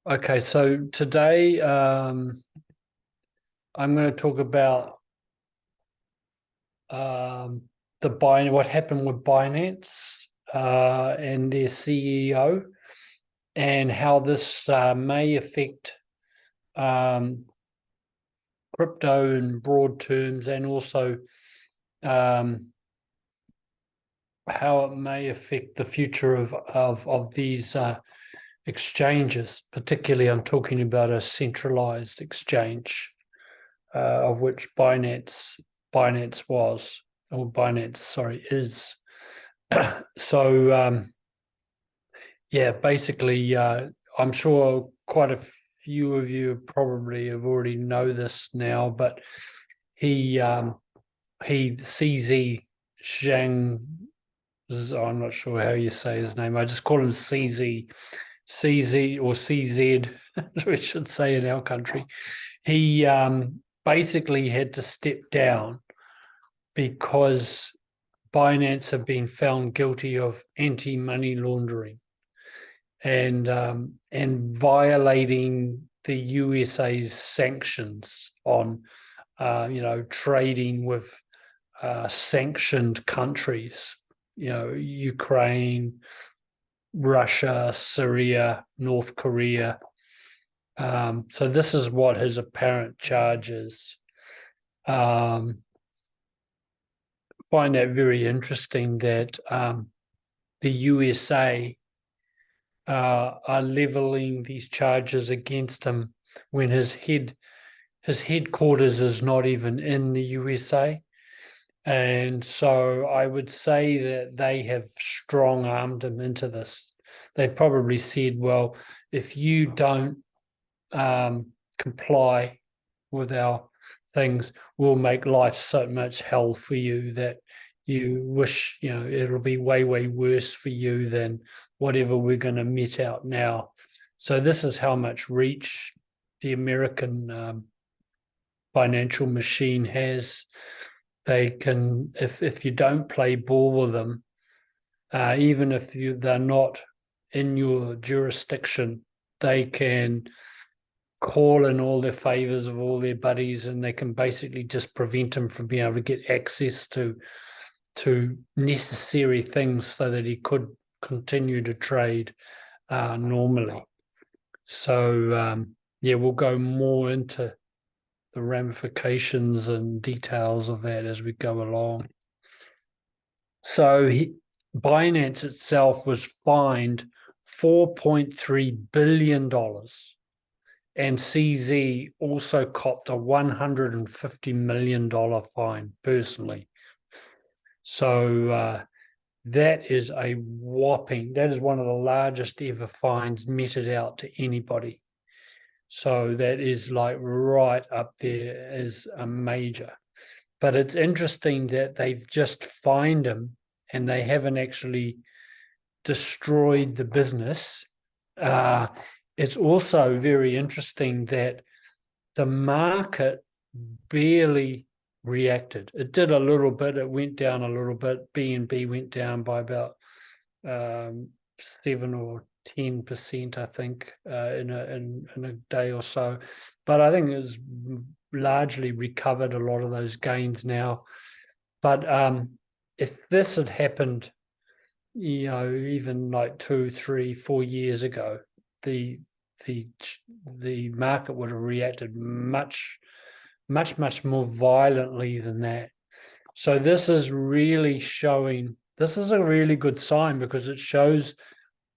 Okay, so today I'm going to talk about um, what happened with Binance and their CEO, and how this may affect um, crypto in broad terms, and also um, how it may affect the future of these exchanges. Particularly, I'm talking about a centralized exchange, of which Binance was, or Binance, sorry, is. So yeah, basically, I'm sure quite a few of you probably have already know this now, but he CZ Zhang, I'm not sure how you say his name. I just call him CZ or CZ, as we should say in our country. He basically had to step down because Binance have been found guilty of anti-money laundering and violating the USA's sanctions on trading with sanctioned countries, Ukraine, Russia, Syria, North Korea. So this is what his apparent charge is. Um, find that very interesting that the USA are leveling these charges against him when his headquarters is not even in the USA. And so I would say that they have strong armed him into this. They probably said, well, if you don't comply with our things, we'll make life so much hell for you that you wish, it'll be way, way worse for you than whatever we're going to met out now. So this is how much reach the American financial machine has. They can, if you don't play ball with them, even if they're not in your jurisdiction, they can call in all their favors of all their buddies, and they can basically just prevent him from being able to get access to necessary things so that he could continue to trade normally. So yeah, we'll go more into the ramifications and details of that as we go along. So Binance itself was fined $4.3 billion, and CZ also copped a $150 million fine personally. So that is that is one of the largest ever fines meted out to anybody. So that is like right up there as a major. But it's interesting that they've just fined him and they haven't actually destroyed the business. It's also very interesting that the market barely reacted. It did a little bit. It went down a little bit. BNB went down by about 7 or 10%, I think, in a day or so. But I think it's largely recovered a lot of those gains now. But if this had happened, even like 2, 3, 4 years ago, the the market would have reacted much, much, much more violently than that. So this is really showing. This is a really good sign because it shows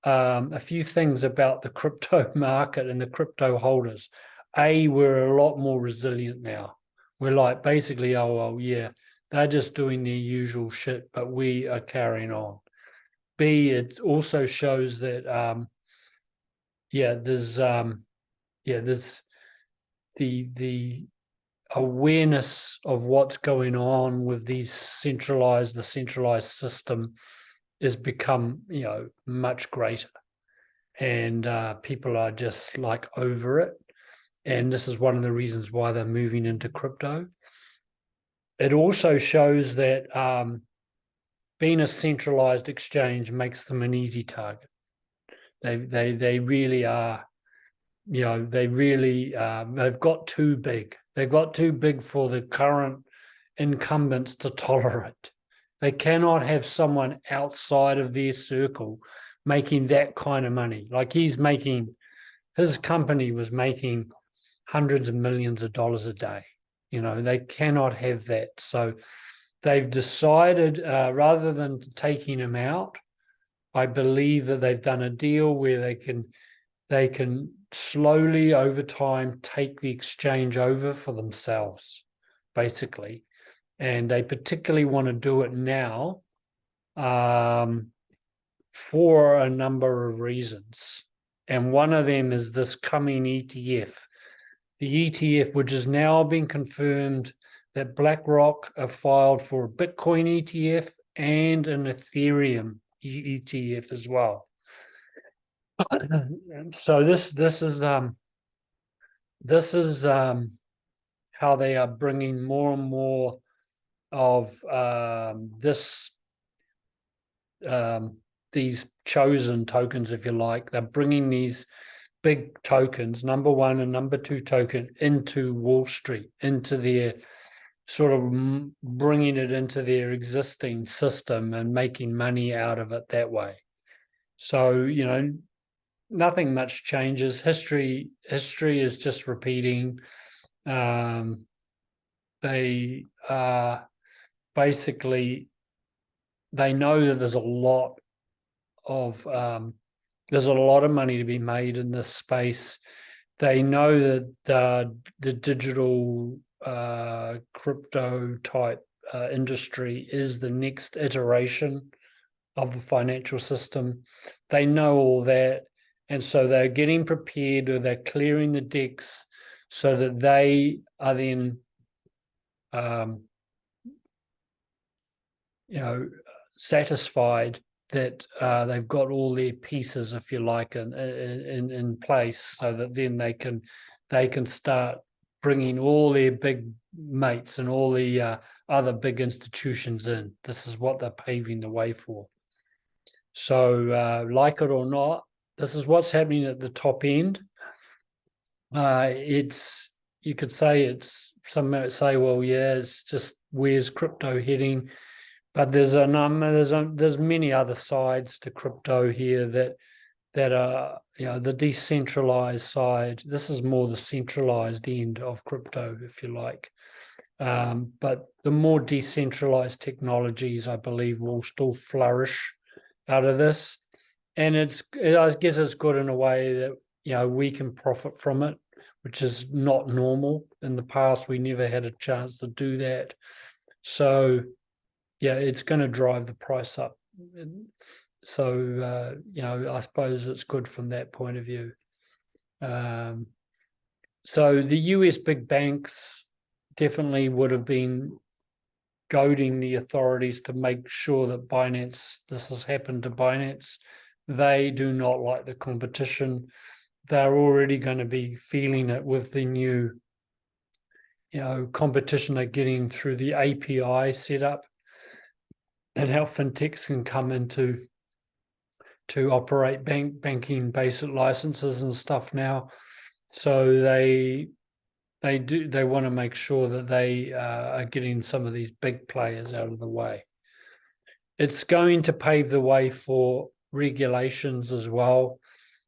a few things about the crypto market and the crypto holders. We're a lot more resilient now. We're like basically, oh well, yeah, they're just doing their usual shit, but we are carrying on. B, it also shows that yeah, there's the awareness of what's going on with the centralized system has become, much greater, and people are just like over it. And this is one of the reasons why they're moving into crypto. It also shows that being a centralized exchange makes them an easy target. They really are they really, they've got too big. They've got too big for the current incumbents to tolerate. They cannot have someone outside of their circle making that kind of money. Like his company was making hundreds of millions of dollars a day. They cannot have that. So they've decided, rather than taking him out, I believe that they've done a deal where they can slowly over time take the exchange over for themselves, basically. And they particularly want to do it now, for a number of reasons. And one of them is this coming ETF. The ETF, which has now been confirmed that BlackRock have filed for a Bitcoin ETF and an Ethereum ETF as well. So this is how they are bringing more and more of these chosen tokens, if you like. They're bringing these big tokens, number one and number two token, into Wall Street, into their sort of bringing it into their existing system and making money out of it that way. So, nothing much changes. History is just repeating. They basically, they know that there's a lot of money to be made in this space. They know that the digital crypto type industry is the next iteration of the financial system. They know all that. And so they're getting prepared, or they're clearing the decks so that they are then, satisfied that they've got all their pieces, if you like, in place, so that then they can start bringing all their big mates and all the other big institutions in. This is what they're paving the way for. So, like it or not, this is what's happening at the top end. You could say some might say, well, yeah, it's just where's crypto heading? But there's many other sides to crypto here that are, the decentralized side. This is more the centralized end of crypto, if you like. But the more decentralized technologies, I believe, will still flourish out of this. And I guess it's good in a way that, we can profit from it, which is not normal. In the past, we never had a chance to do that. So, yeah, it's going to drive the price up. So, I suppose it's good from that point of view. So the US big banks definitely would have been goading the authorities to make sure that this has happened to Binance. They do not like the competition. They're already going to be feeling it with the new, competition they're getting through the API setup, and how fintechs can come into to operate banking basic licenses and stuff now. So they want to make sure that they are getting some of these big players out of the way. It's going to pave the way for regulations as well.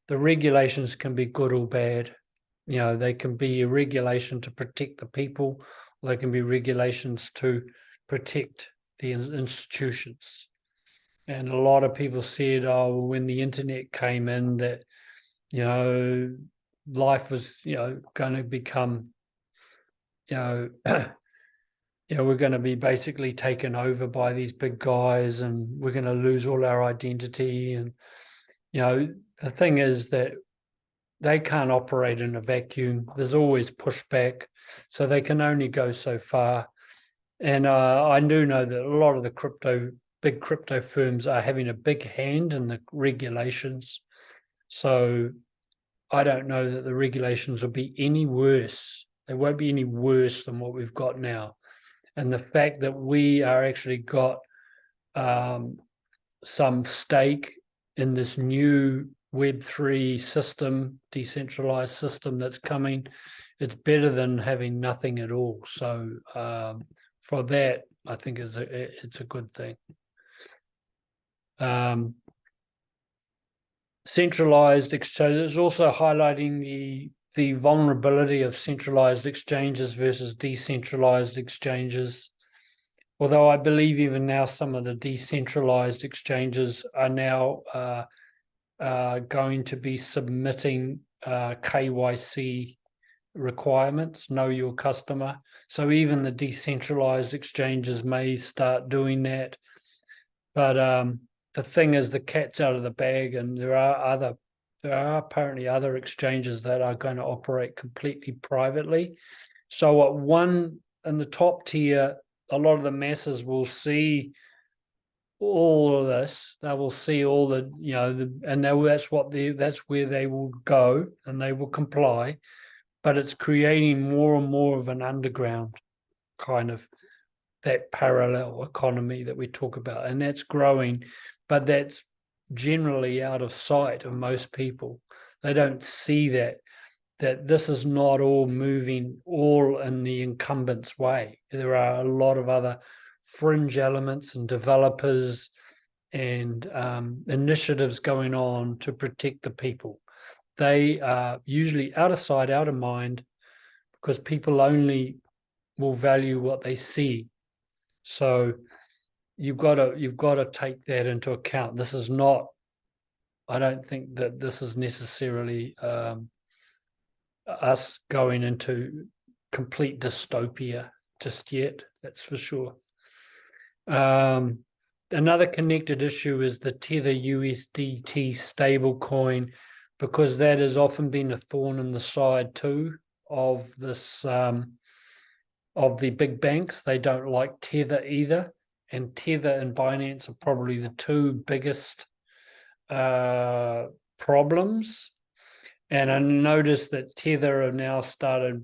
The regulations can be good or bad. They can be a regulation to protect the people, or they can be regulations to protect the institutions. And a lot of people said, when the internet came in, that, life was, going to become, we're going to be basically taken over by these big guys, and we're going to lose all our identity. And, the thing is that they can't operate in a vacuum. There's always pushback, so they can only go so far. And I do know that a lot of the big crypto firms are having a big hand in the regulations. So I don't know that the regulations will be any worse. They won't be any worse than what we've got now. And the fact that we are actually got some stake in this new Web3 system, decentralized system that's coming, it's better than having nothing at all. So for that, I think it's a good thing. Centralized exchanges is also highlighting the vulnerability of centralized exchanges versus decentralized exchanges. Although I believe even now some of the decentralized exchanges are now going to be submitting KYC requirements, know your customer. So even the decentralized exchanges may start doing that. But the thing is, the cat's out of the bag, and there are apparently other exchanges that are going to operate completely privately. So at one in the top tier, a lot of the masses will see all of this. They will see all the, and that's where they will go and they will comply. But it's creating more and more of an underground kind of that parallel economy that we talk about, and that's growing, but that's generally out of sight of most people. They don't see that this is not all moving all in the incumbent's way. There are a lot of other fringe elements and developers and initiatives going on to protect the people. They are usually out of sight, out of mind, because people only will value what they see. So you've got to take that into account. This is not, I don't think that this is necessarily us going into complete dystopia just yet, that's for sure. Another connected issue is the Tether USDT stablecoin, because that has often been a thorn in the side too of this of the big banks. They don't like Tether either, and Tether and Binance are probably the two biggest problems. And I noticed that Tether have now started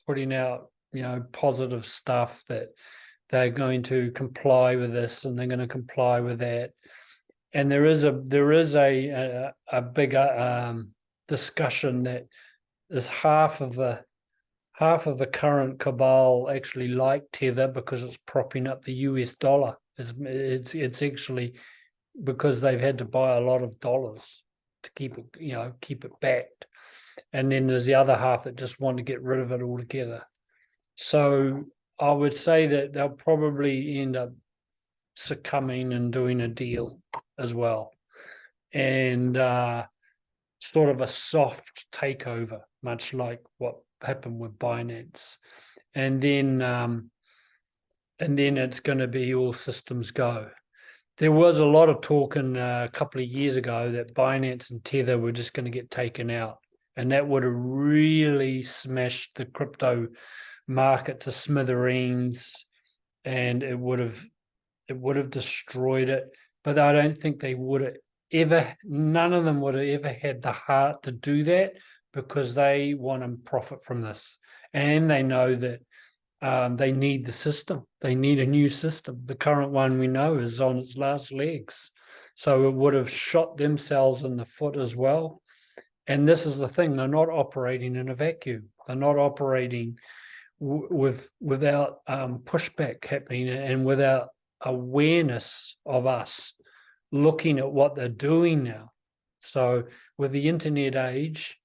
putting out, positive stuff that they're going to comply with this and they're going to comply with that. And there is a bigger discussion that is half of the current cabal actually like Tether because it's propping up the US dollar. It's actually because they've had to buy a lot of dollars to keep it backed. And then there's the other half that just want to get rid of it altogether. So I would say that they'll probably end up succumbing and doing a deal as well. And sort of a soft takeover, much like what happened with Binance. And then it's going to be all systems go. There was a lot of talk a couple of years ago that Binance and Tether were just going to get taken out, and that would have really smashed the crypto market to smithereens, and it would have destroyed it. But I don't think they would have none of them would have ever had the heart to do that, because they want to profit from this, and they know that they need the system. They need a new system. The current one we know is on its last legs. So it would have shot themselves in the foot as well. And this is the thing, they're not operating in a vacuum. They're not operating without pushback happening and without awareness of us looking at what they're doing now. So with the internet age,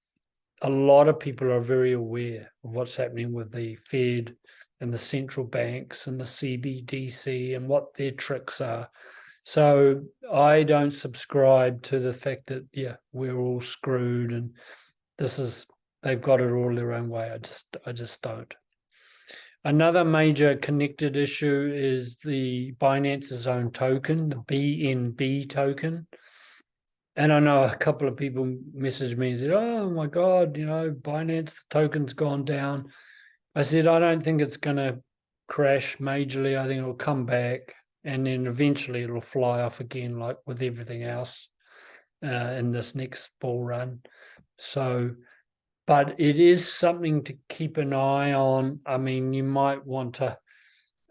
a lot of people are very aware of what's happening with the Fed and the central banks and the CBDC and what their tricks are. So I don't subscribe to the fact that, we're all screwed and they've got it all their own way. I just don't. Another major connected issue is the Binance's own token, the BNB token. And I know a couple of people messaged me and said, oh my God, Binance, the token's gone down. I said, I don't think it's going to crash majorly. I think it'll come back and then eventually it'll fly off again, like with everything else in this next bull run. So, but it is something to keep an eye on. I mean, you might want to,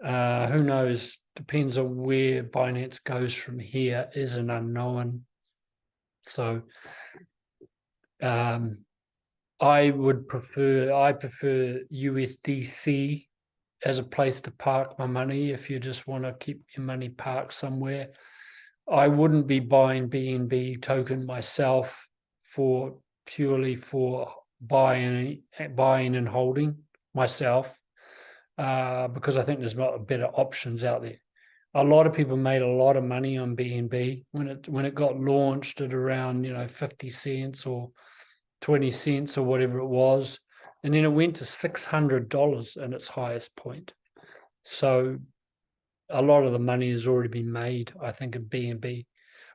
who knows, depends on where Binance goes from here, is an unknown. So I prefer USDC as a place to park my money if you just want to keep your money parked somewhere. I wouldn't be buying BNB token myself purely for buying and holding myself, because I think there's better options out there. A lot of people made a lot of money on BNB when it got launched at around 50 cents or 20 cents or whatever it was, and then it went to $600 at its highest point. So a lot of the money has already been made, I think, in BNB.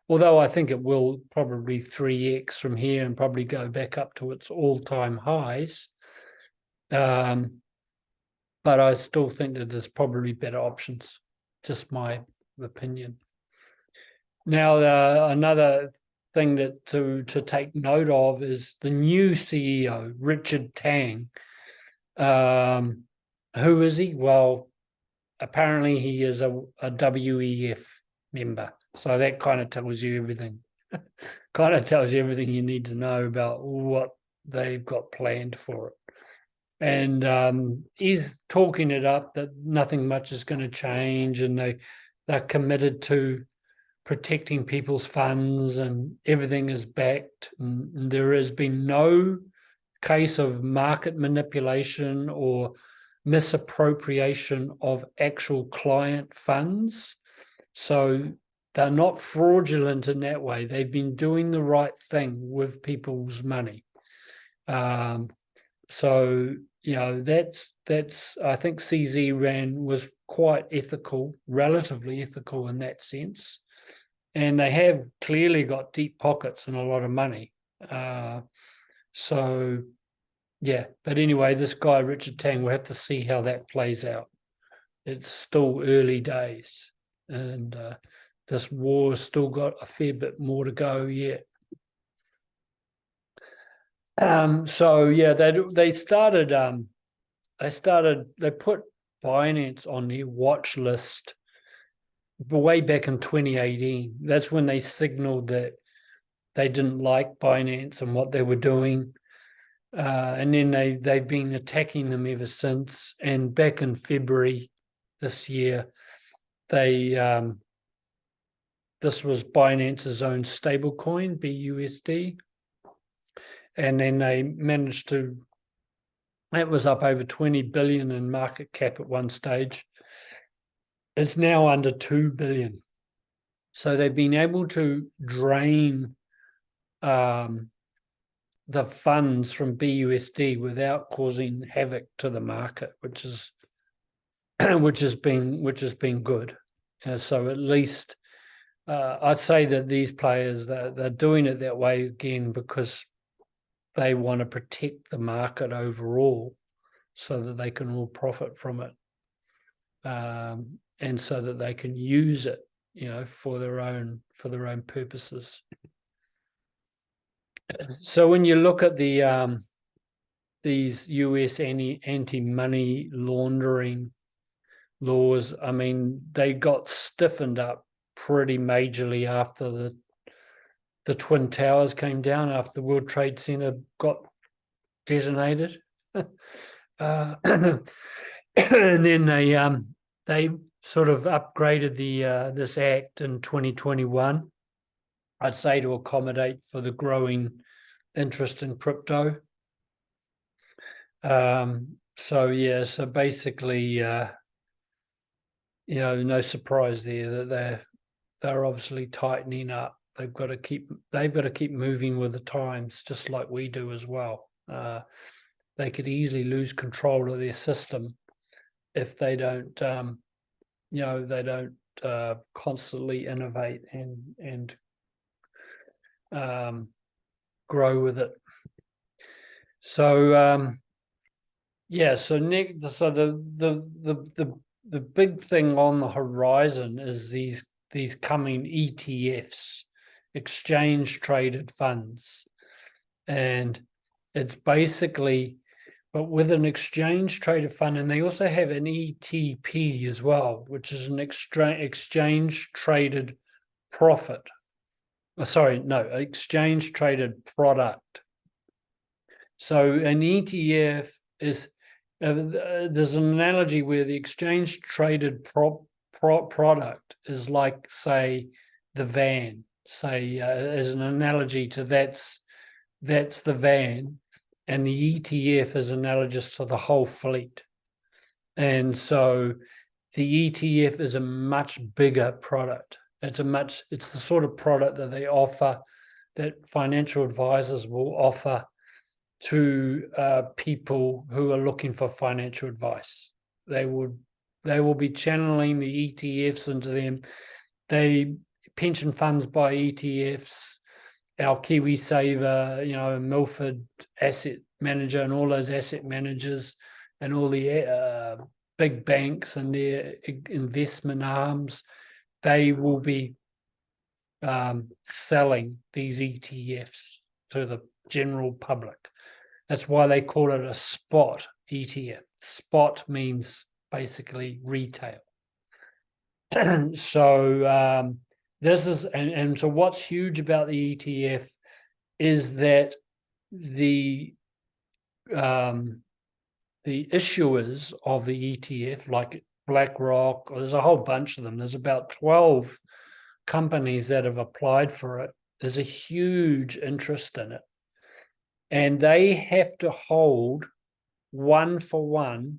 Although I think it will probably 3x from here and probably go back up to its all-time highs. But I still think that there's probably better options. Just my opinion. Now, another thing that to take note of is the new CEO, Richard Tang. Who is he? Well, apparently he is a WEF member. So that kind of tells you everything. Kind of tells you everything you need to know about what they've got planned for it. And he's talking it up that nothing much is going to change, and they're committed to protecting people's funds, and everything is backed. And there has been no case of market manipulation or misappropriation of actual client funds. So they're not fraudulent in that way. They've been doing the right thing with people's money. So that's I think CZ was quite ethical, relatively ethical in that sense. And they have clearly got deep pockets and a lot of money. So, yeah. But anyway, this guy, Richard Tang, we'll have to see how that plays out. It's still early days. And this war's still got a fair bit more to go yet. So, yeah, they put Binance on their watch list way back in 2018. That's when they signaled that they didn't like Binance and what they were doing. And then they've been attacking them ever since. And back in February this year, this was Binance's own stablecoin, BUSD. And then they managed to, it was up over 20 billion in market cap at one stage. It's now under 2 billion. So they've been able to drain the funds from BUSD without causing havoc to the market, which has been good. So at least I'd say that these players, they're doing it that way again because they want to protect the market overall, so that they can all profit from it, and so that they can use it, for their own purposes. So when you look at these US anti-money laundering laws, I mean, they got stiffened up pretty majorly after the Twin Towers came down, after the World Trade Center got detonated. And then they sort of upgraded this act in 2021, I'd say, to accommodate for the growing interest in crypto. So basically, no surprise there that they're obviously tightening up. They've got to keep moving with the times, just like we do as well. They could easily lose control of their system if they don't, constantly innovate and grow with it. So so the big thing on the horizon is these coming ETFs, exchange traded funds, and it's basically, but with an exchange traded fund, and they also have an ETP as well, which is an exchange traded profit. Exchange traded product. So an ETF is, there's an analogy where the exchange traded product is like, say, the van. Say, as an analogy to that's the van, and the ETF is analogous to the whole fleet. And so the ETF is a much bigger product. It's the sort of product that they offer, that financial advisors will offer to people who are looking for financial advice. They will be channeling the ETFs into them. Pension funds buy ETFs. Our KiwiSaver, Milford Asset Manager, and all those asset managers, and all the big banks and their investment arms, they will be selling these ETFs to the general public. That's why they call it a spot ETF. Spot means basically retail. So this is, and so what's huge about the ETF is that the issuers of the ETF, like BlackRock, there's a whole bunch of them. There's about 12 companies that have applied for it. There's a huge interest in it. And they have to hold 1-for-1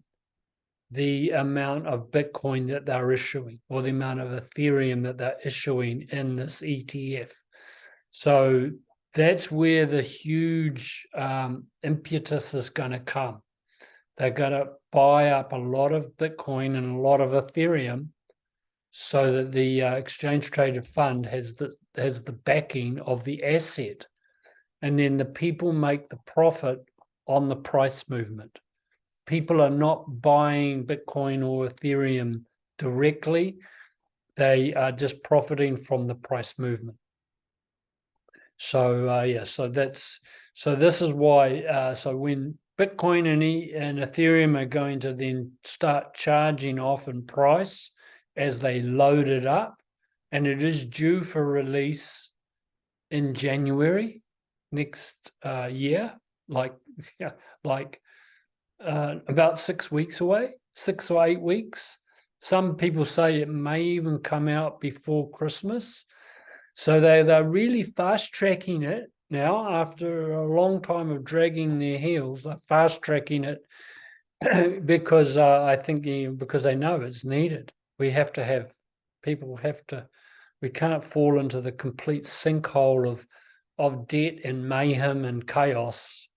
the amount of Bitcoin that they're issuing, or the amount of Ethereum that they're issuing in this ETF. So that's where the huge impetus is going to come. They're going to buy up a lot of Bitcoin and a lot of Ethereum, so that the exchange traded fund has the backing of the asset, and then the people make the profit on the price movement. People are not buying Bitcoin or Ethereum directly. They are just profiting from the price movement. So so this is why, so when Bitcoin and Ethereum are going to then start charging off in price as they load it up, and it is due for release in January next year, about 6 weeks away, 6 or 8 weeks. Some people say it may even come out before Christmas. So they're really fast tracking it now. After a long time of dragging their heels, they're fast tracking it because I think because they know it's needed. We can't fall into the complete sinkhole of debt and mayhem and chaos.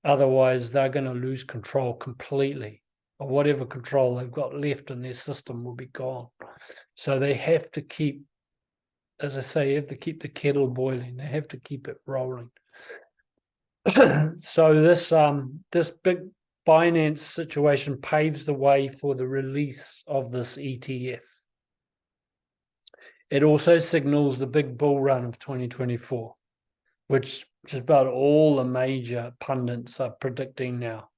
Otherwise, they're going to lose control completely, or whatever control they've got left in their system will be gone. So they have to keep, as I say, you have to keep the kettle boiling. They have to keep it rolling. So this big Binance situation paves the way for the release of this ETF. It also signals the big bull run of 2024, which just about all the major pundits are predicting now.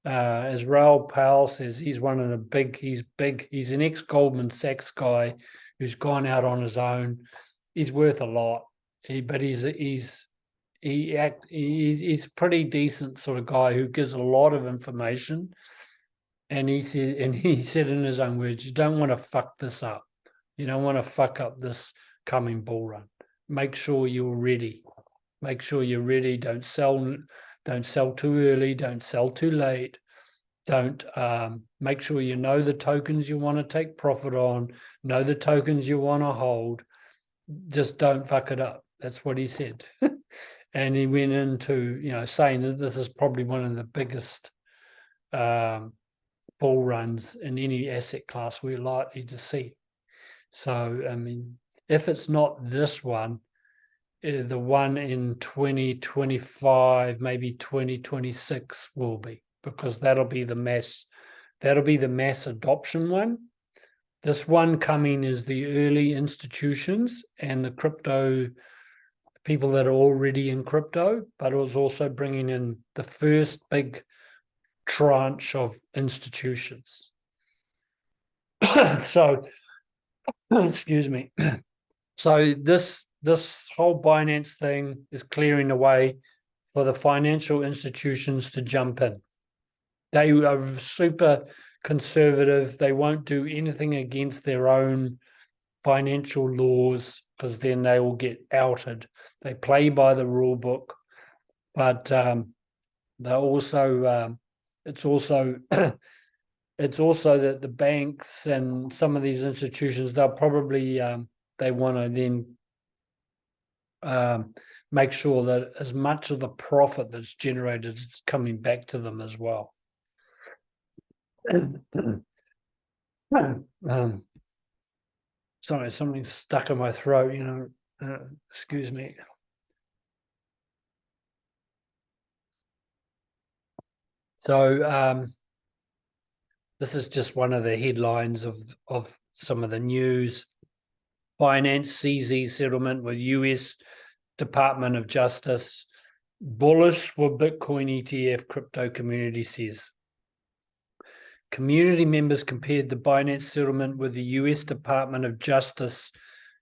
As Raoul Powell says, he's one of the big. He's an ex-Goldman Sachs guy who's gone out on his own. He's worth a lot, but he's a pretty decent sort of guy who gives a lot of information. And he said in his own words, you don't want to fuck this up. You don't want to fuck up this coming bull run. Make sure you're ready. Make sure you're ready. Don't sell too early. Don't sell too late. Don't make sure you know the tokens you want to take profit on. Know the tokens you want to hold. Just don't fuck it up. That's what he said. And he went into, saying that this is probably one of the biggest bull runs in any asset class we're likely to see. So, I mean, if it's not this one, the one in 2025, maybe 2026 will be, because that'll be the mass adoption one. This one coming is the early institutions and the crypto people that are already in crypto, but it was also bringing in the first big tranche of institutions. So, excuse me. So this whole Binance thing is clearing the way for the financial institutions to jump in. They are super conservative. They won't do anything against their own financial laws because then they will get outed. They play by the rule book, but they're also it's also it's also that the banks and some of these institutions, they'll probably they want to then make sure that as much of the profit that's generated is coming back to them as well. Sorry, something's stuck in my throat, excuse me. So this is just one of the headlines of some of the news. Binance CZ settlement with US Department of Justice. Bullish for Bitcoin ETF, crypto community says. Community members compared the Binance settlement with the US Department of Justice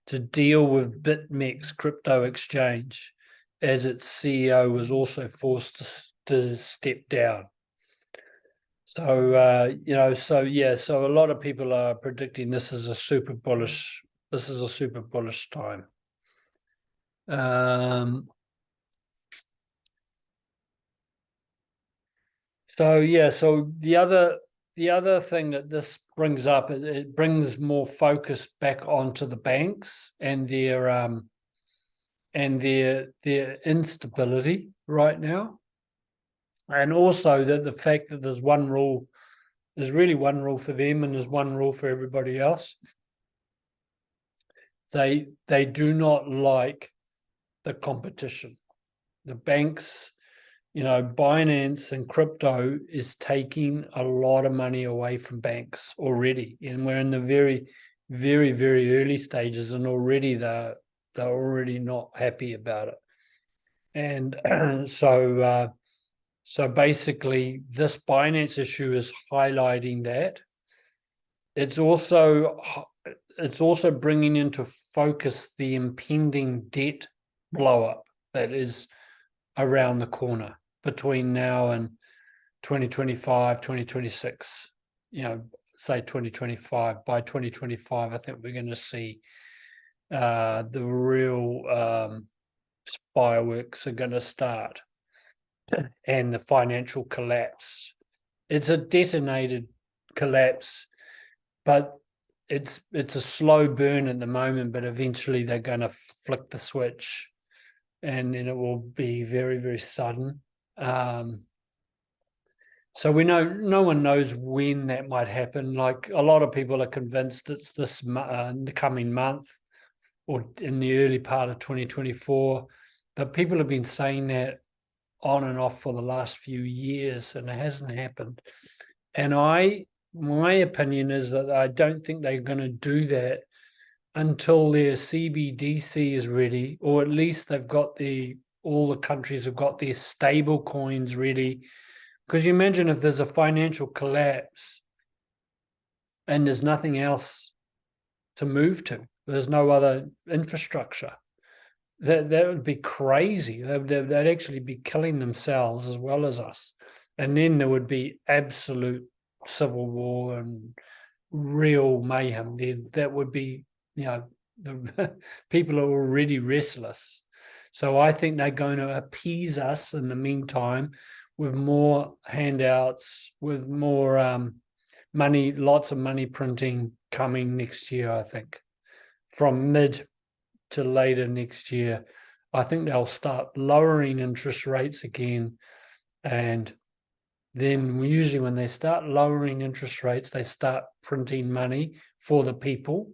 to deal with BitMEX crypto exchange, as its CEO was also forced to step down. So, so a lot of people are predicting this is a super bullish time. So the other thing that this brings up, it brings more focus back onto the banks and their instability right now, and also that the fact that there's really one rule for them and there's one rule for everybody else. They do not like the competition. The banks, Binance and crypto is taking a lot of money away from banks already, and we're in the very, very, very early stages, and already they're already not happy about it. And so basically, this Binance issue is highlighting that. It's also bringing into focus the impending debt blow up that is around the corner between now and 2025, 2026, say 2025. By 2025, I think we're going to see the real fireworks are going to start, and the financial collapse. It's a detonated collapse, but it's a slow burn at the moment, but eventually they're going to flick the switch, and then it will be very, very sudden. So we know no one knows when that might happen. Like, a lot of people are convinced it's the coming month or in the early part of 2024, but people have been saying that on and off for the last few years, and it hasn't happened. And my opinion is that I don't think they're going to do that until their CBDC is ready, or at least they've got all the countries have got their stable coins ready. Because you imagine if there's a financial collapse and there's nothing else to move to, there's no other infrastructure, that would be crazy. They'd actually be killing themselves as well as us. And then there would be absolute civil war and real mayhem. That would be, the people are already restless. So I think they're going to appease us in the meantime with more handouts, with more money, lots of money printing coming next year, I think. From mid to later next year, I think they'll start lowering interest rates again. And then usually when they start lowering interest rates, they start printing money for the people.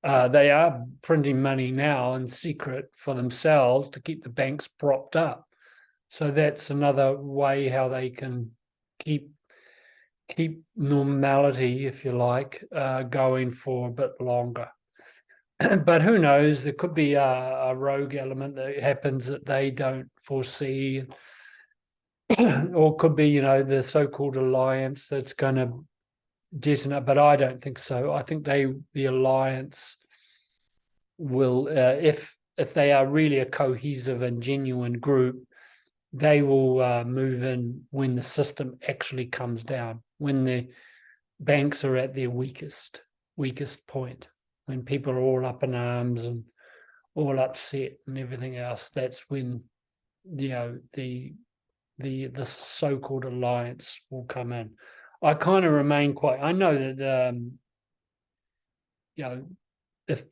They are printing money now in secret for themselves to keep the banks propped up. So that's another way how they can keep normality, if you like, going for a bit longer. But who knows? There could be a rogue element that happens that they don't foresee, or could be, the so-called alliance that's going to detonate. But I don't think so. I think the alliance will, if they are really a cohesive and genuine group, they will move in when the system actually comes down, when the banks are at their weakest point, when people are all up in arms and all upset and everything else. That's when the so-called alliance will come in. I kind of remain quite. I know that if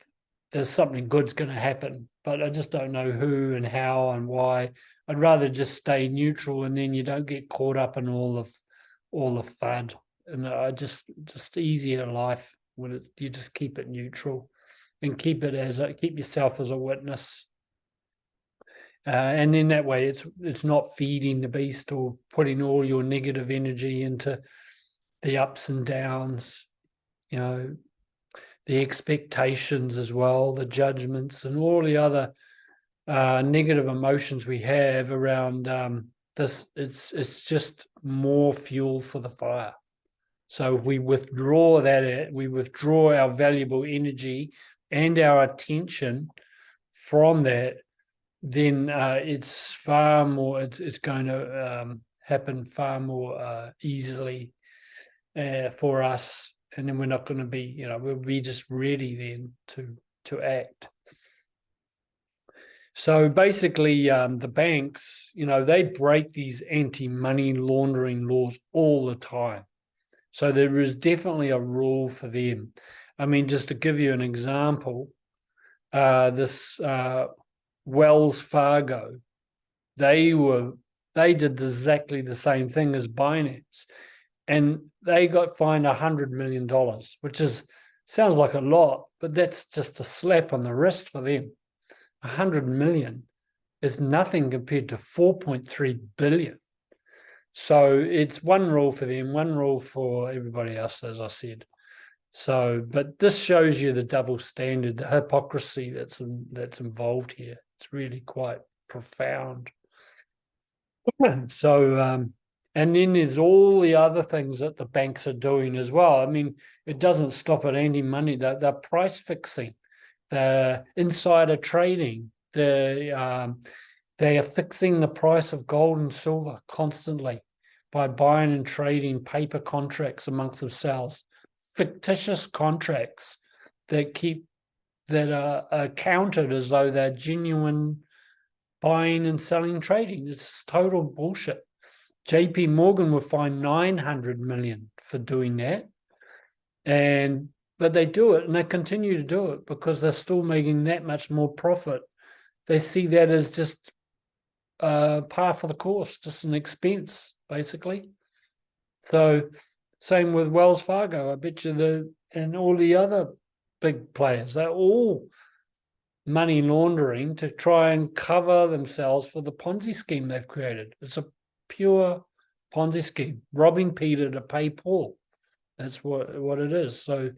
there's something good's going to happen, but I just don't know who and how and why. I'd rather just stay neutral, and then you don't get caught up in all the FUD. And I just easier life when you just keep it neutral and keep yourself as a witness. And in that way, it's not feeding the beast or putting all your negative energy into the ups and downs, the expectations as well, the judgments, and all the other negative emotions we have around this. It's just more fuel for the fire. So if we withdraw our valuable energy and our attention from that, then it's far more. It's going to happen far more easily for us, and then we're not going to be. We'll be just ready then to act. So basically, the banks, they break these anti-money laundering laws all the time. So there is definitely a rule for them. I mean, just to give you an example, this Wells Fargo, they did exactly the same thing as Binance, and they got fined $100 million, which sounds like a lot, but that's just a slap on the wrist for them. 100 million is nothing compared to 4.3 billion. So it's one rule for them, one rule for everybody else, as I said. So, but this shows you the double standard, the hypocrisy that's involved here. It's really quite profound. So, and then there's all the other things that the banks are doing as well. I mean, it doesn't stop at anti-money. They're price fixing, the insider trading, they are fixing the price of gold and silver constantly by buying and trading paper contracts amongst themselves, fictitious contracts that are counted as though they're genuine buying and selling trading. It's total bullshit. JP Morgan were fined 900 million for doing that. But they do it, and they continue to do it because they're still making that much more profit. They see that as just par for the course, just an expense, basically. So same with Wells Fargo. I bet you and all the other big players, they're all money laundering to try and cover themselves for the Ponzi scheme they've created. It's a pure Ponzi scheme, robbing Peter to pay Paul. That's what it is. So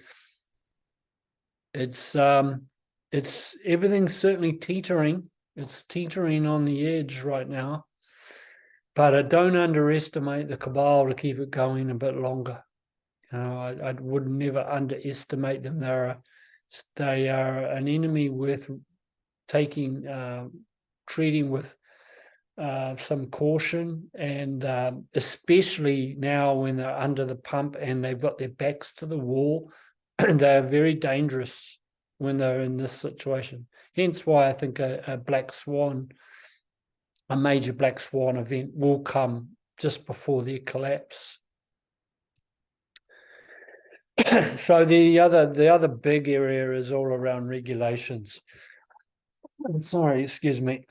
it's everything's certainly teetering. It's teetering on the edge right now. But I don't underestimate the cabal to keep it going a bit longer. I would never underestimate them. They are an enemy worth treating with some caution, and especially now when they're under the pump and they've got their backs to the wall, they're very dangerous when they're in this situation. Hence why I think a major black swan event will come just before their collapse. So the other big area is all around regulations. Sorry, excuse me.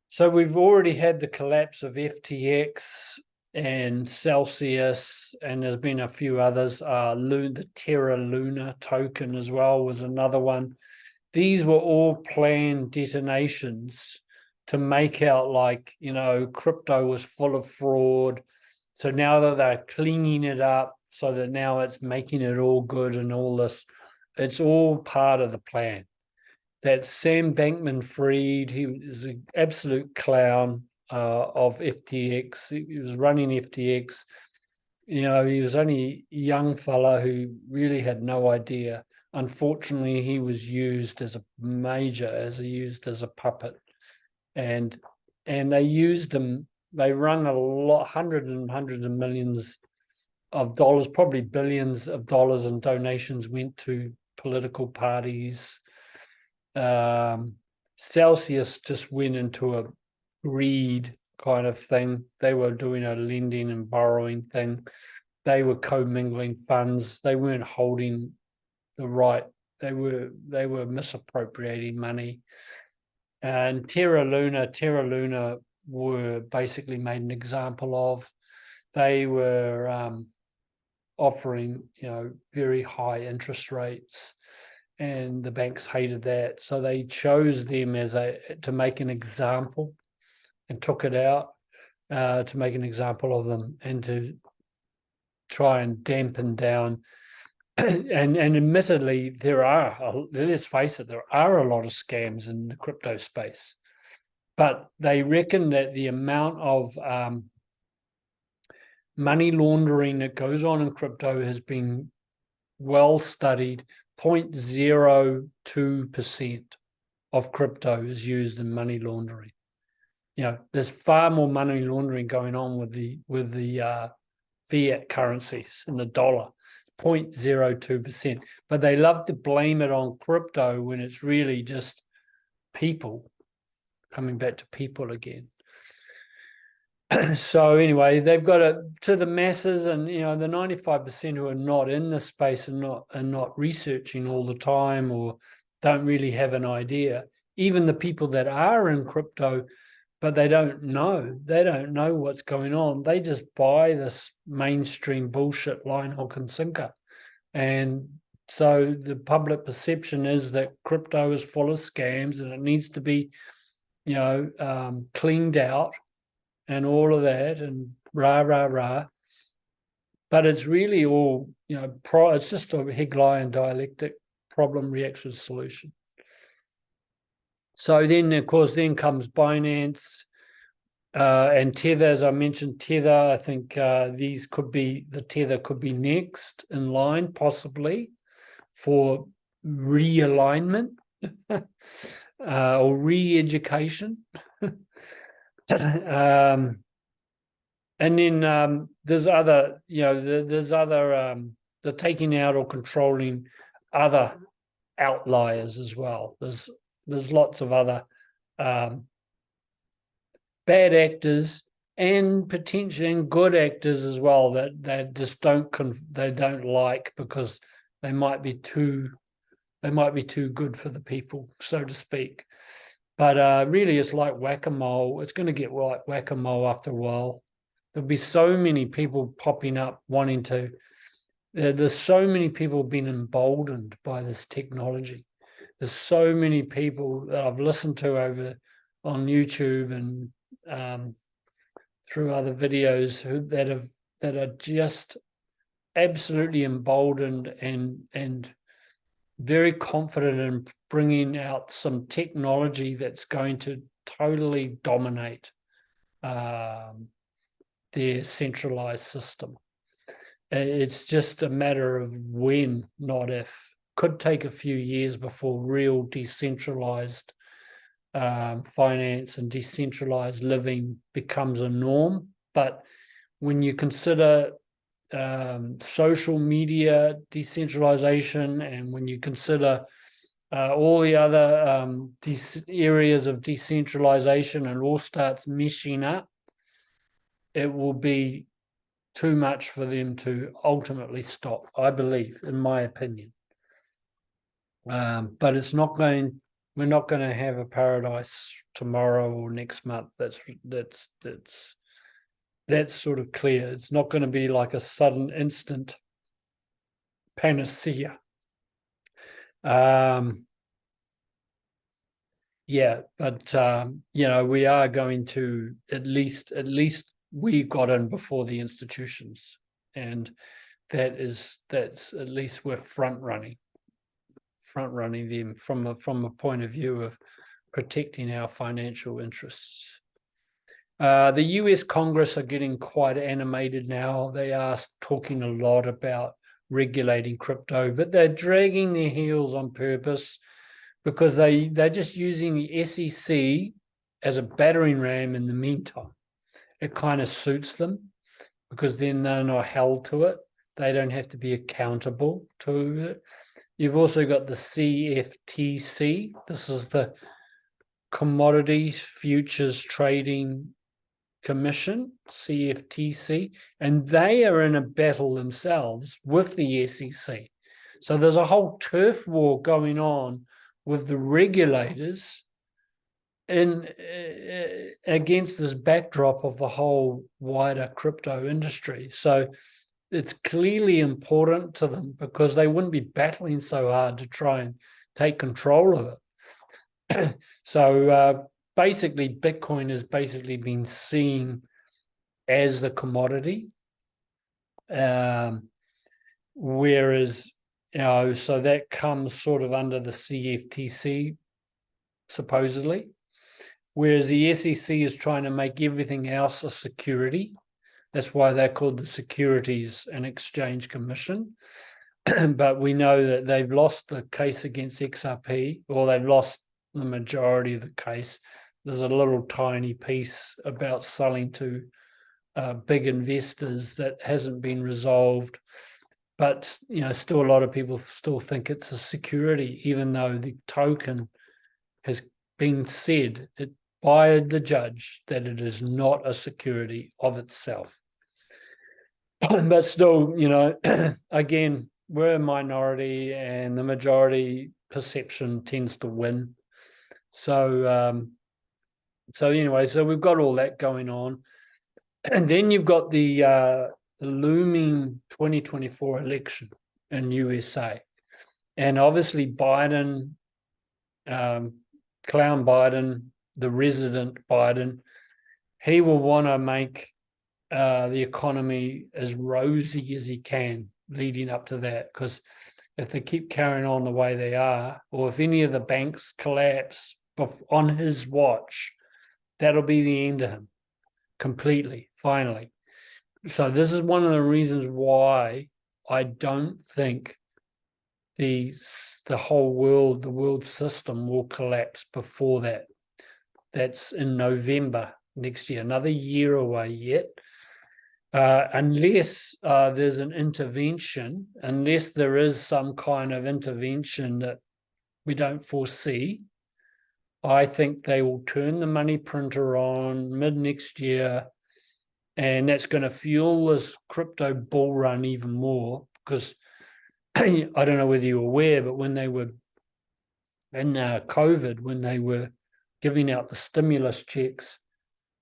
So we've already had the collapse of FTX and Celsius, and there's been a few others. The Terra Luna token as well was another one. These were all planned detonations to make out like, crypto was full of fraud. So now that they're cleaning it up so that now it's making it all good and all this, it's all part of the plan. That Sam Bankman-Fried, he was an absolute clown of FTX. He was running FTX. He was only a young fella who really had no idea. unfortunately, he was used as used as a puppet, and they used him. They run a lot, hundreds of millions of dollars, probably billions of dollars in donations went to political parties. Celsius just went into a greed kind of thing. They were doing a lending and borrowing thing. They were commingling funds. They weren't holding the right. They were misappropriating money. And Terra Luna were basically made an example of. They were offering, very high interest rates, and the banks hated that, so they chose them to make an example, and took it out to make an example of them and to try and dampen down. And admittedly, let's face it, there are a lot of scams in the crypto space, but they reckon that the amount of money laundering that goes on in crypto has been well studied. 0.02% of crypto is used in money laundering. There's far more money laundering going on with the fiat currencies and the dollar. 0.02%, but they love to blame it on crypto when it's really just people, coming back to people again. So anyway, they've got it to the masses, and the 95% who are not in the space and not researching all the time, or don't really have an idea. Even the people that are in crypto, but they don't know what's going on. They just buy this mainstream bullshit line, hook, and sinker. And so the public perception is that crypto is full of scams and it needs to be, cleaned out and all of that, and rah. But it's really all, it's just a Hegelian dialectic, problem, reaction, solution. So then, of course, comes Binance and Tether. As I mentioned, Tether, I think Tether could be next in line, possibly, for realignment or re-education. And then there's other, the taking out or controlling other outliers as well. There's lots of other bad actors and potentially good actors as well that just don't like, because they might be too good for the people, so to speak. But really, it's like whack-a-mole. It's going to get like whack-a-mole after a while. There'll be so many people popping up wanting to. There's so many people being emboldened by this technology. There's so many people that I've listened to over on YouTube and through other videos that are just absolutely emboldened and very confident in bringing out some technology that's going to totally dominate their centralized system. It's just a matter of when, not if. Could take a few years before real decentralized finance and decentralized living becomes a norm. But when you consider social media decentralization, and when you consider all the other these areas of decentralization, and all starts meshing up, it will be too much for them to ultimately stop, I believe, in my opinion. But it's not going. We're not going to have a paradise tomorrow or next month. That's sort of clear. It's not going to be like a sudden instant panacea. Yeah, but we are going to at least we got in before the institutions, and that's at least we're front running them from a point of view of protecting our financial interests. The US Congress are getting quite animated now. They are talking a lot about regulating crypto, but they're dragging their heels on purpose because they're just using the SEC as a battering ram in the meantime. It kind of suits them because then they're not held to it. They don't have to be accountable to it. You've also got the CFTC. This is the Commodities Futures Trading Commission, CFTC, and they are in a battle themselves with the SEC. So there's a whole turf war going on with the regulators in against this backdrop of the whole wider crypto industry. So it's clearly important to them because they wouldn't be battling so hard to try and take control of it. So basically, Bitcoin has basically been seen as a commodity, whereas, so that comes sort of under the CFTC, supposedly, whereas the SEC is trying to make everything else a security. That's why they're called the Securities and Exchange Commission. But we know that they've lost the case against XRP, or they've lost the majority of the case. There's a little tiny piece about selling to big investors that hasn't been resolved. But still a lot of people still think it's a security, even though the token has been said by the judge that it is not a security of itself. But still, again, we're a minority and the majority perception tends to win. So anyway, so we've got all that going on. And then you've got the looming 2024 election in USA. And obviously Biden, clown Biden, the resident Biden, he will want to make the economy as rosy as he can leading up to that, because if they keep carrying on the way they are, or if any of the banks collapse on his watch, that'll be the end of him completely, finally. So this is one of the reasons why I don't think the whole world, the world system will collapse before that. That's in November next year, another year away yet. Unless there's an intervention, unless there is some kind of intervention that we don't foresee, I think they will turn the money printer on mid next year, and that's going to fuel this crypto bull run even more. Because I don't know whether you're aware, but when they were in COVID, when they were giving out the stimulus checks,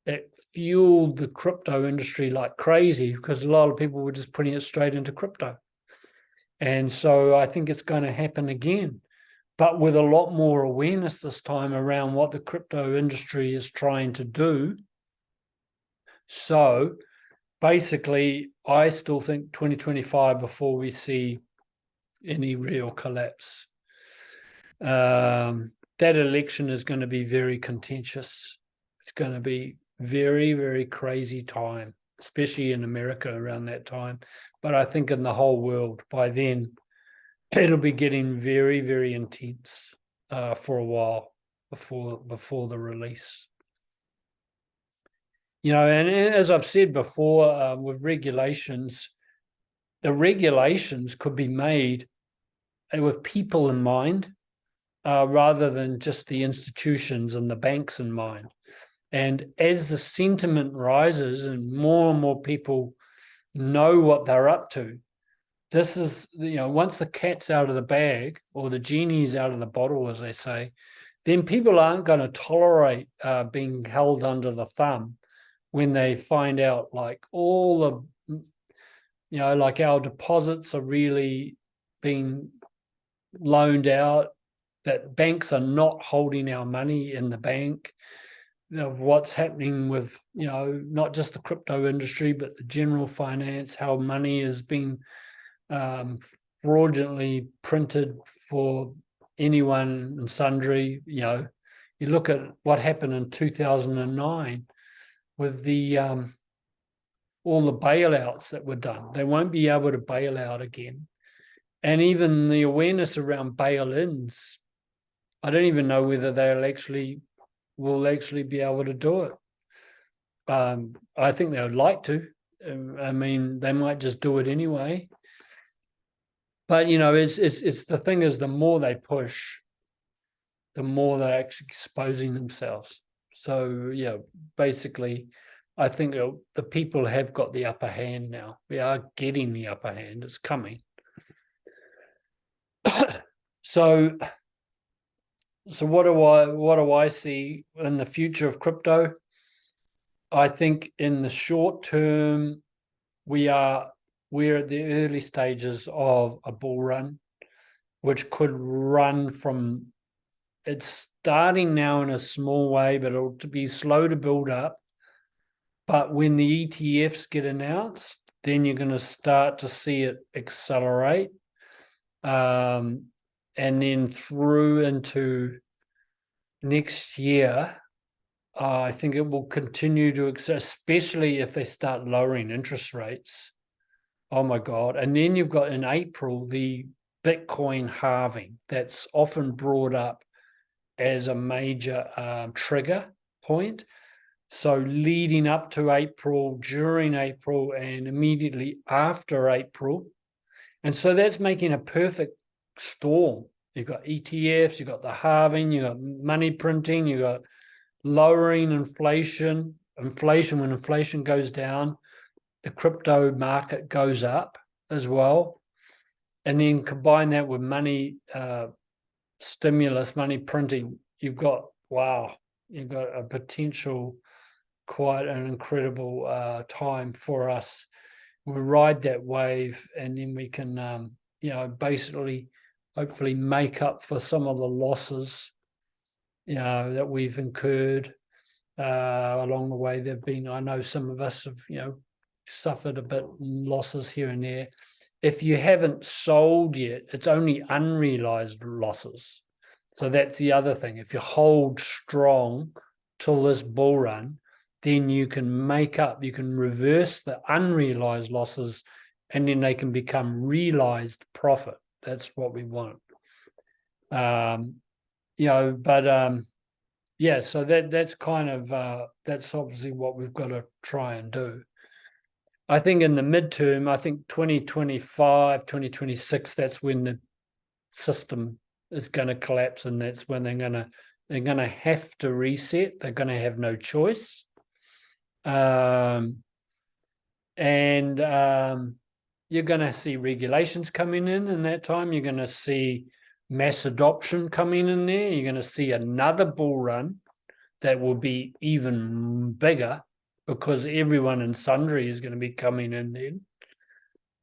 it fueled the crypto industry like crazy because a lot of people were just putting it straight into crypto. And so I think it's going to happen again, but with a lot more awareness this time around what the crypto industry is trying to do. So basically, I still think 2025 before we see any real collapse. That election is going to be very contentious. It's going to be very, very crazy time, especially in America around that time. But I think in the whole world, by then, it'll be getting very, very intense for a while before the release. And as I've said before, with regulations, the regulations could be made with people in mind rather than just the institutions and the banks in mind. And as the sentiment rises and more people know what they're up to, this is, once the cat's out of the bag or the genie's out of the bottle, as they say, then people aren't going to tolerate being held under the thumb when they find out like all the, like our deposits are really being loaned out, that banks are not holding our money in the bank, of what's happening with, not just the crypto industry, but the general finance, how money is being fraudulently printed for anyone and sundry. You look at what happened in 2009 with the all the bailouts that were done. They won't be able to bail out again. And even the awareness around bail-ins, I don't even know whether will actually be able to do it. I think they would like to. I mean, they might just do it anyway. But it's the thing is, the more they push, the more they're actually exposing themselves. So yeah, basically, I think the people have got the upper hand now. We are getting the upper hand. It's coming. So what do I see in the future of crypto? I think in the short term, we're at the early stages of a bull run, which could run from, it's starting now in a small way, but it'll be slow to build up. But when the ETFs get announced, then you're going to start to see it accelerate. And then through into next year, I think it will continue to, especially if they start lowering interest rates. Oh my God. And then you've got in April, the Bitcoin halving that's often brought up as a major trigger point. So leading up to April, during April, and immediately after April. And so that's making a perfect storm. You've got ETFs, you've got the halving, you've got money printing, you've got lowering inflation. When inflation goes down, the crypto market goes up as well. And then combine that with money stimulus, money printing, you've got a potential, quite an incredible time for us. We'll ride that wave, and then we can, basically, hopefully make up for some of the losses, that we've incurred along the way. There've been, I know some of us have, suffered a bit losses here and there. If you haven't sold yet, it's only unrealized losses. So that's the other thing. If you hold strong till this bull run, then you can you can reverse the unrealized losses, and then they can become realized profit. That's what we want. So that's kind of, that's obviously what we've got to try and do. I think in the midterm, I think 2025, 2026, that's when the system is going to collapse, and that's when they're going to have to reset. They're going to have no choice. You're going to see regulations coming in that time. You're going to see mass adoption coming in there. You're going to see another bull run that will be even bigger, because everyone and sundry is going to be coming in then.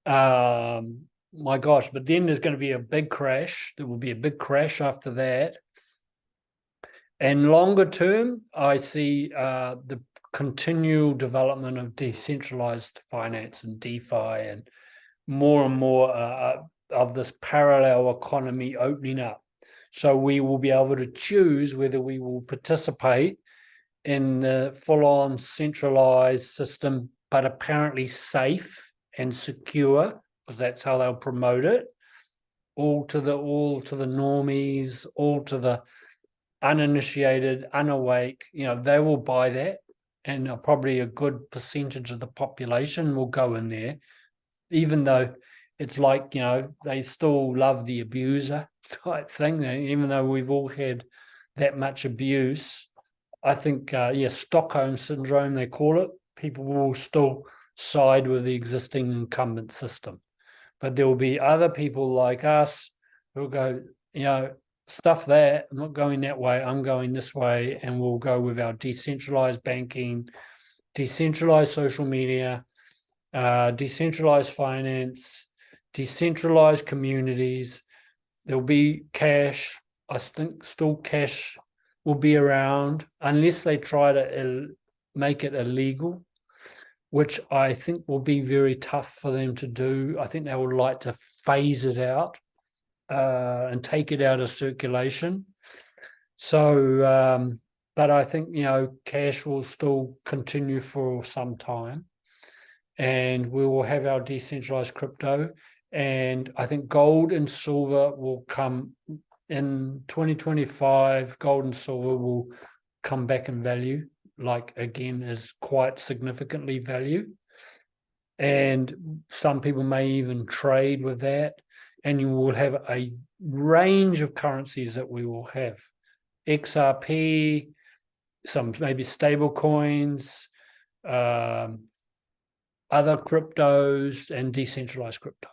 My gosh, but then there's going to be a big crash. There will be a big crash after that. And longer term, I see the continual development of decentralized finance and DeFi, and more of this parallel economy opening up. So we will be able to choose whether we will participate in the full-on centralized system, but apparently safe and secure, because that's how they'll promote it, all to the normies, all to the uninitiated, unawake. They will buy that, and probably a good percentage of the population will go in there, even though it's like, they still love the abuser type thing, even though we've all had that much abuse. I think, Stockholm syndrome, they call it. People will still side with the existing incumbent system. But there will be other people like us who will go, stuff that, I'm not going that way, I'm going this way, and we'll go with our decentralized banking, decentralized social media, decentralized finance, decentralized communities. There'll be cash. I think still cash will be around, unless they try to make it illegal, which I think will be very tough for them to do. I think they would like to phase it out and take it out of circulation. So, but I think, cash will still continue for some time, and we will have our decentralized crypto. And I think gold and silver will come in 2025. Gold and silver will come back in value, like again, is quite significantly value. And some people may even trade with that. And you will have a range of currencies that we will have. XRP, some maybe stable coins, other cryptos, and decentralized crypto.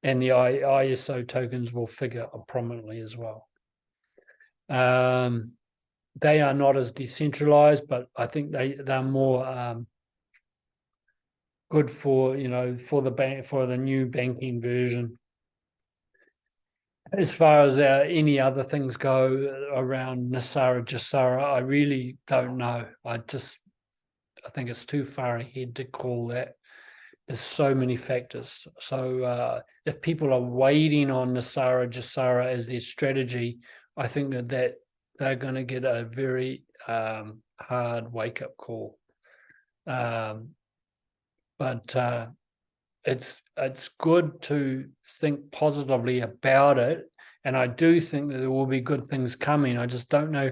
And the ISO tokens will figure prominently as well. They are not as decentralized, but I think they're more good for for the new banking version. As far as any other things go around Nasara Jasara, I really don't know. I think it's too far ahead to call that. There's so many factors. So if people are waiting on Nasara Jasara as their strategy, I think that they're going to get a very hard wake-up call. But it's good to think positively about it, and I do think that there will be good things coming. I just don't know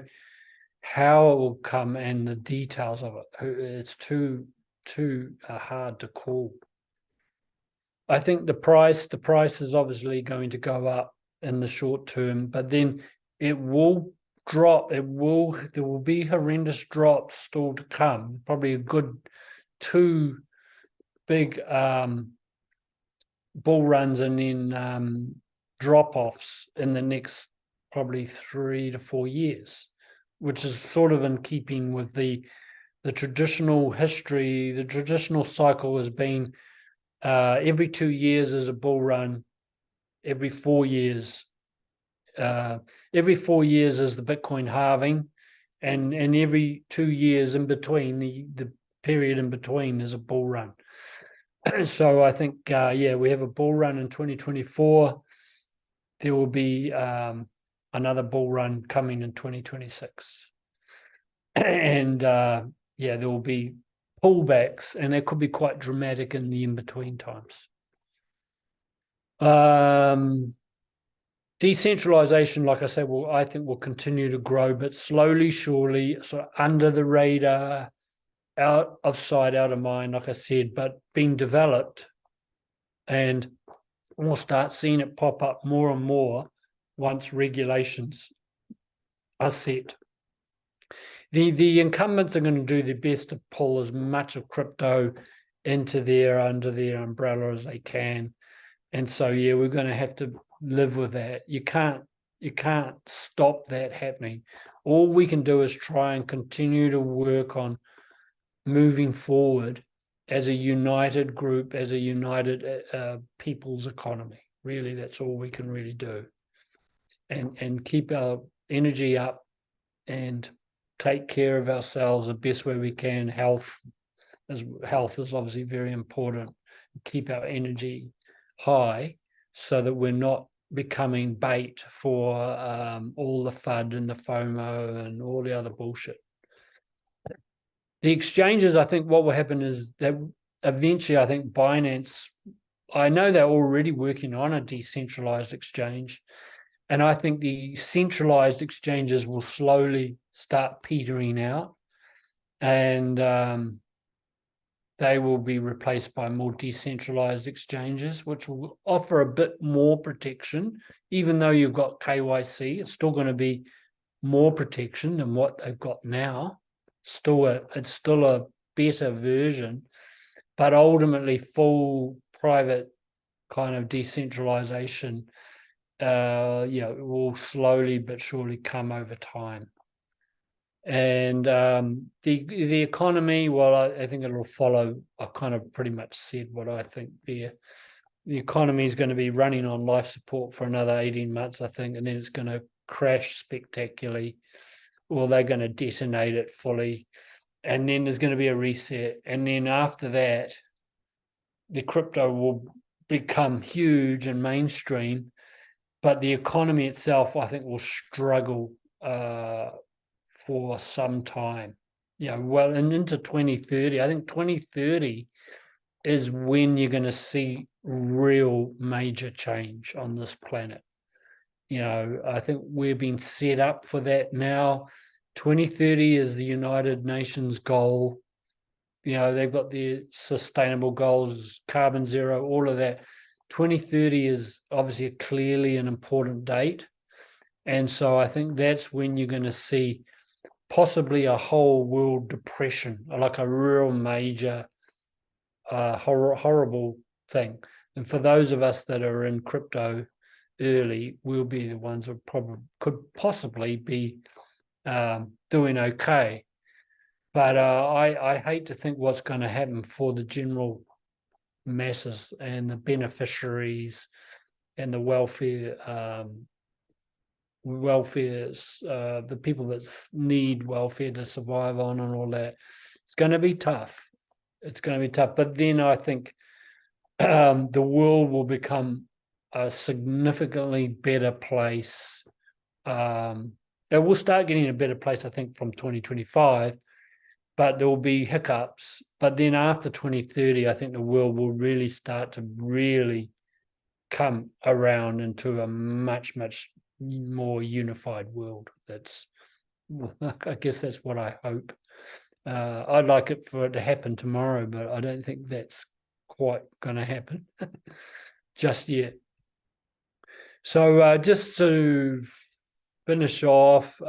how it will come and the details of it. It's too hard to call. I think the price is obviously going to go up in the short term, but then it will drop. There will be horrendous drops still to come. Probably a good 2 big bull runs and then drop-offs in the next probably 3 to 4 years, which is sort of in keeping with the traditional history. The traditional cycle has been every 2 years is a bull run, every 4 years. Every 4 years is the Bitcoin halving, and every 2 years in between, the period in between, is a bull run. So I think, we have a bull run in 2024. There will be another bull run coming in 2026. And there will be pullbacks, and it could be quite dramatic in the in-between times. Decentralization, like I said, I think will continue to grow, but slowly, surely, sort of under the radar, out of sight, out of mind, like I said, but being developed, and we'll start seeing it pop up more and more once regulations are set. The incumbents are going to do their best to pull as much of crypto under their umbrella as they can. And so, we're going to have to live with that. You can't stop that happening. All we can do is try and continue to work on moving forward as a united group, as a united people's economy. Really, that's all we can really do. And keep our energy up and take care of ourselves the best way we can. Health is obviously very important. Keep our energy high so that we're not becoming bait for all the FUD and the FOMO and all the other bullshit. The exchanges, I think what will happen is that eventually, I think Binance, I know they're already working on a decentralized exchange, and I think the centralized exchanges will slowly start petering out, and they will be replaced by more decentralized exchanges, which will offer a bit more protection. Even though you've got KYC, it's still going to be more protection than what they've got now. It's still a better version, but ultimately full private kind of decentralization will slowly but surely come over time. And the economy, well, I think it'll follow. I kind of pretty much said what I think there. The economy is going to be running on life support for another 18 months, I think, and then it's going to crash spectacularly. Well, they're going to detonate it fully, and then there's going to be a reset, and then after that, the crypto will become huge and mainstream, but the economy itself, I think, will struggle for some time. Well, and into 2030. I think 2030 is when you're going to see real major change on this planet. I think we're being set up for that now. 2030 is the United Nations goal. They've got their sustainable goals, carbon zero, all of that. 2030 is obviously clearly an important date. And so I think that's when you're going to see possibly a whole world depression, like a real major horrible thing. And for those of us that are in crypto early, we'll be the ones that could possibly be doing okay. But I hate to think what's going to happen for the general masses and the beneficiaries and the the people that need welfare to survive on and all that. It's going to be tough. It's going to be tough. But then I think the world will become a significantly better place. It will start getting a better place, I think, from 2025, but there will be hiccups. But then after 2030, I think the world will really start to really come around into a much, much more unified world. I guess that's what I hope. I'd like it for it to happen tomorrow, but I don't think that's quite going to happen just yet. So just to finish off,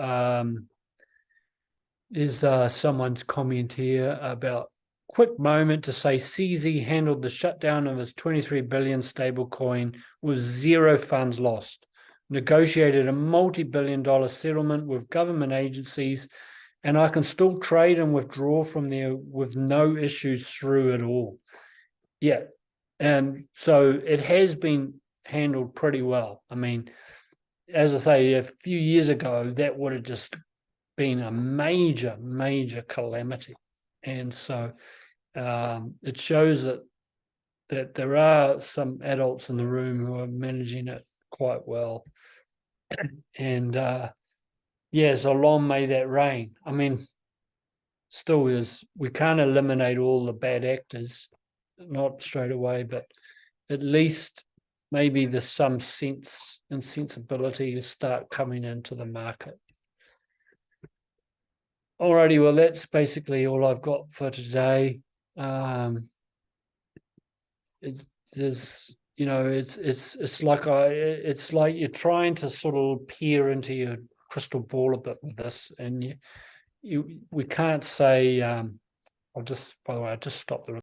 there's someone's comment here about quick moment to say CZ handled the shutdown of his 23 billion stablecoin with zero funds lost, negotiated a multi-billion-dollar settlement with government agencies, and I can still trade and withdraw from there with no issues through it all. Yeah. And so it has been handled pretty well. I mean, as I say, a few years ago, that would have just been a major, major calamity. And so it shows that there are some adults in the room who are managing it quite well. And so long may that reign. I mean, still we can't eliminate all the bad actors, not straight away, but at least maybe there's some sense and sensibility to start coming into the market. Alrighty, well, that's basically all I've got for today. It's like you're trying to sort of peer into your crystal ball a bit with this, and we can't say. By the way, I just stopped the